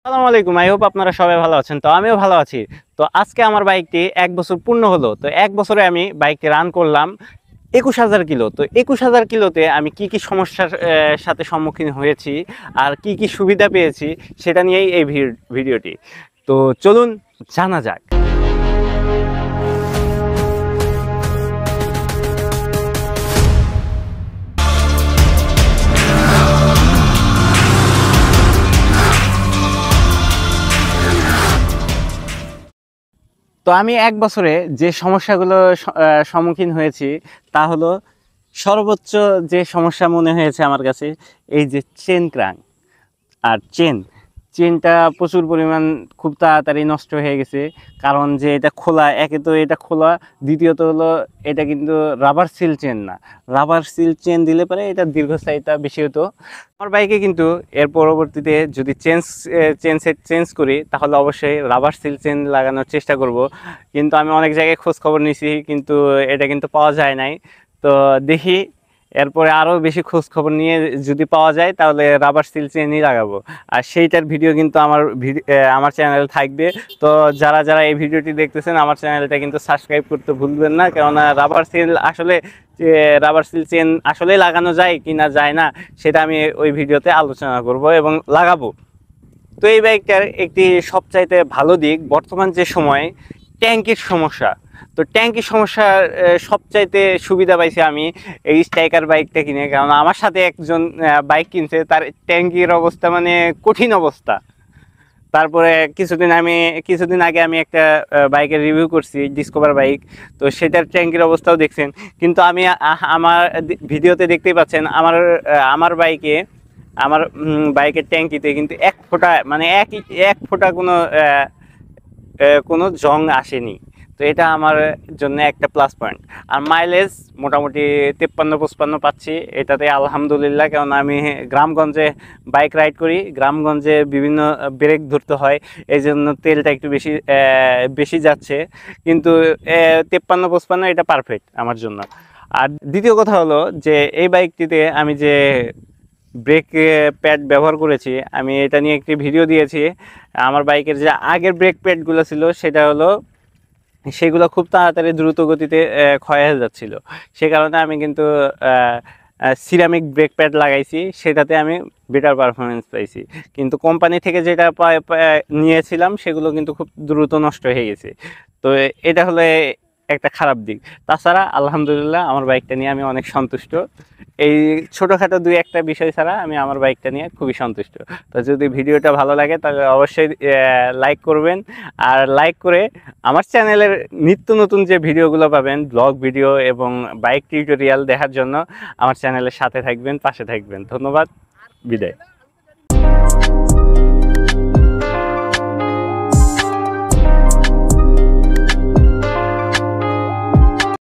আসসালামু আলাইকুম। I hope আপনারা সবাই ভালো আছেন। তো আমিও ভালো আছি। তো আজকে আমার বাইকটি ১ বছর পূর্ণ হলো। তো ১ বছরে আমি বাইকটি রান করলাম ২১,০০০ কিলো। তো ২১,০০০ কিলোতে আমি কি সমস্যার সাথে সম্মুখীন হয়েছি আর কি সুবিধা পেয়েছি সেটা নিয়েই এই ভিডিওটি। তো চলুন জানা যাক। তো আমি ১ বছরে যে সমস্যাগুলো সম্মুখীন হয়েছি তা হলো সর্বোচ্চ যে সমস্যা মনে হয়েছে আমার কাছে এই যে চেন ক্রাঙ্ক আর চেনটা প্রচুর পরিমাণ খুব তাড়াতাড়ি নষ্ট হয়ে গেছে। কারণ যে এটা খোলা, একে তো এটা খোলা, দ্বিতীয়ত হলো এটা কিন্তু রাবার সিল চেন না। রাবার সিল চেন দিলে পরে এটা দীর্ঘস্থায়িতা বেশি হতো। আমার বাইকে কিন্তু এর পরবর্তীতে যদি চেন সেট চেঞ্জ করি তাহলে অবশ্যই রাবার সিল চেন লাগানোর চেষ্টা করব। কিন্তু আমি অনেক জায়গায় খোঁজ খবর নিয়েছি, কিন্তু এটা কিন্তু পাওয়া যায় নাই। তো দেখি এরপরে আরও বেশি খোঁজ খবর নিয়ে যদি পাওয়া যায় তাহলে রাবার সিল চেনই লাগাবো। আর সেইটার ভিডিও কিন্তু আমার চ্যানেলে থাকবে। তো যারা এই ভিডিওটি দেখতেছেন আমার চ্যানেলটা কিন্তু সাবস্ক্রাইব করতে ভুলবেন না, কেননা রাবার সিল চেন আসলে লাগানো যায় কি না যায় না সেটা আমি ওই ভিডিওতে আলোচনা করব এবং লাগাবো। তো এই বাইকটার একটি সবচাইতে ভালো দিক বর্তমান যে সময় ট্যাঙ্কির সমস্যা। তো ট্যাঙ্কির সমস্যার সবচাইতে সুবিধা পাইছি আমি এই স্ট্রাইকার বাইকটা কিনে। কারণ আমার সাথে একজন বাইক কিনছে, তার ট্যাঙ্কির অবস্থা মানে কঠিন অবস্থা। তারপরে কিছুদিন আগে আমি একটা বাইকের রিভিউ করছি, ডিসকভার বাইক। তো সেটার ট্যাঙ্কির অবস্থাও দেখছেন। কিন্তু আমি আমার ভিডিওতে দেখতেই পাচ্ছেন আমার বাইকের ট্যাঙ্কিতে কিন্তু এক ফোঁটা কোনো জং আসেনি। তো এটা আমার জন্য একটা প্লাস পয়েন্ট। আর মাইলেজ মোটামুটি 53-55 পাচ্ছি, এটাতে আলহামদুলিল্লাহ। কারণ আমি গ্রামগঞ্জে বাইক রাইড করি, গ্রামগঞ্জে বিভিন্ন ব্রেক ধরতে হয়, এই জন্য তেলটা একটু বেশি যাচ্ছে। কিন্তু 53-55 এটা পারফেক্ট আমার জন্য। আর দ্বিতীয় কথা হলো যে এই বাইকটিতে আমি যে ব্রেক প্যাড ব্যবহার করেছি, আমি এটা নিয়ে একটি ভিডিও দিয়েছি। আমার বাইকের যে আগের ব্রেক প্যাডগুলো ছিল সেগুলো খুব তাড়াতাড়ি দ্রুত গতিতে ক্ষয় হয়ে যাচ্ছিল। সে কারণে আমি কিন্তু সিরামিক ব্রেক প্যাড লাগাইছি, সেটাতে আমি বেটার পারফরমেন্স পাইছি। কিন্তু কোম্পানি থেকে যেটা নিয়েছিলাম সেগুলো কিন্তু খুব দ্রুত নষ্ট হয়ে গেছে। তো এটা হলো একটা খারাপ দিক। তাছাড়া আলহামদুলিল্লাহ আমার বাইকটা নিয়ে আমি অনেক সন্তুষ্ট। এই ছোটোখাটো দুই একটা বিষয় ছাড়া আমি আমার বাইকটা নিয়ে খুবই সন্তুষ্ট। তো যদি ভিডিওটা ভালো লাগে তাহলে অবশ্যই লাইক করবেন। আর লাইক করে আমার চ্যানেলের নিত্য নতুন যে ভিডিওগুলো পাবেন, ব্লগ ভিডিও এবং বাইক টিউটোরিয়াল দেখার জন্য আমার চ্যানেলের সাথে থাকবেন, পাশে থাকবেন। ধন্যবাদ, বিদায়।